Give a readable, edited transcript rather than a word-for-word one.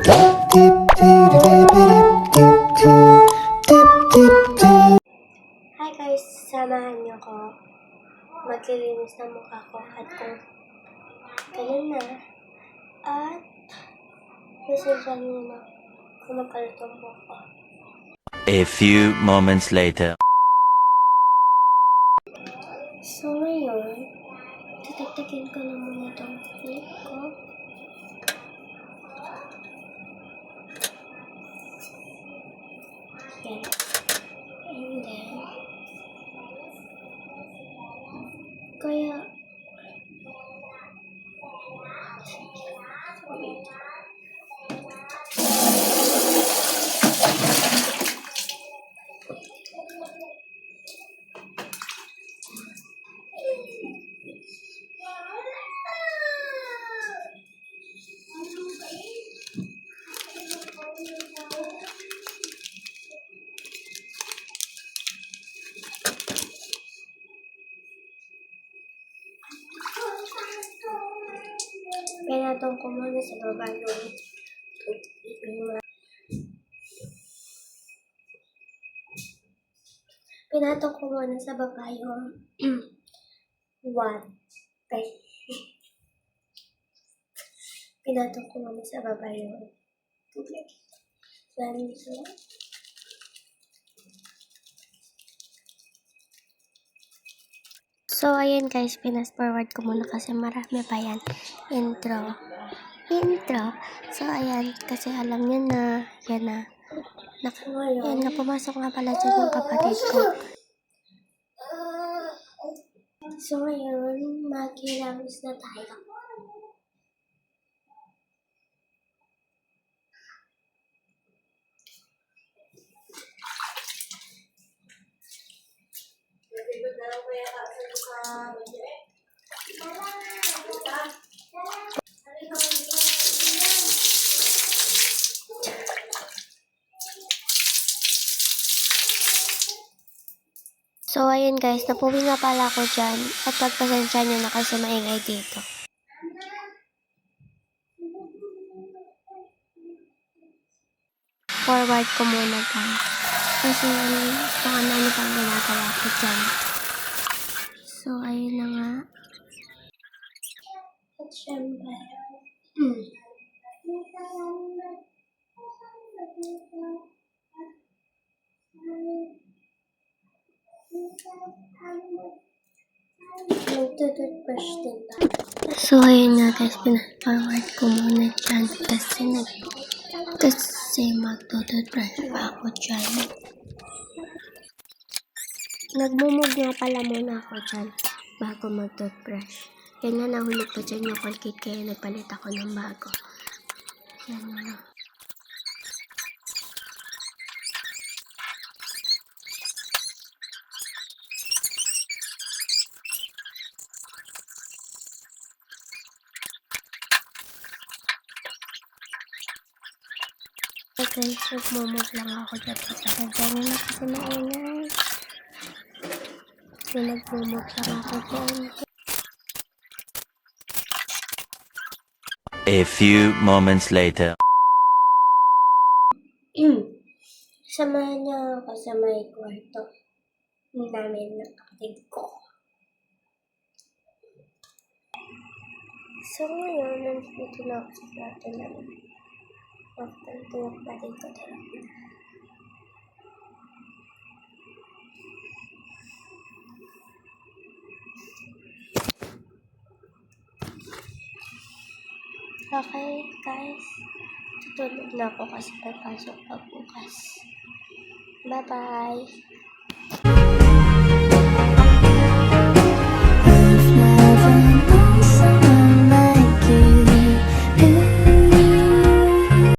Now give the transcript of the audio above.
Hi guys, samahan niyo ko. Maglilinis ng mukha ko at kung na. At nasasyan niyo na kung magkalutong mukha. A few moments later. So ngayon, titigtigin ko na muna itong lip ko. Yan. And then, kaya, pinatong ko muna sa baba yung pinatong ko muna sa baba yung what? Pinatong ko muna sa baba yung tubig. So, ayan guys, pinas forward ko muna kasi marami pa yan. Intro. So, ayan, kasi alam nyo na, yan na. Yan na, pumasok nga pala dyan yung kapatid ko. So, ngayon, magkilamos na tayo. So, ayun guys, napuwi nga pala ako dyan at pagpasensya nyo na kasi maingay dito. Forward ko muna guys. Kasi baka ano pang ginagawa ko dyan. So, ayun na nga. At syempre. Magtututbrush din ba? So, ayun nga guys, pina-forward ko muna dyan kasi magtututbrush pa ako dyan. Nagmumug nga pala muna ako dyan bago magtutbrush. Yan nga, nahulog pa dyan yung Colgate kaya nagpalit ako ng bago. Yan nga. Okay, nagmumug lang ako dyan. Pasensya nyo na kasi maingay. So, nagmumug lang ako dyan. A few moments later. Samahan niya ako sa may kwarto namin ng kapatid ko. So ngayon, nandito na ako sa kwarto namin. After ito yung kapatid ko talaga. Okay, guys. Tutulog na ako kasi papasok pa bukas. Bye-bye!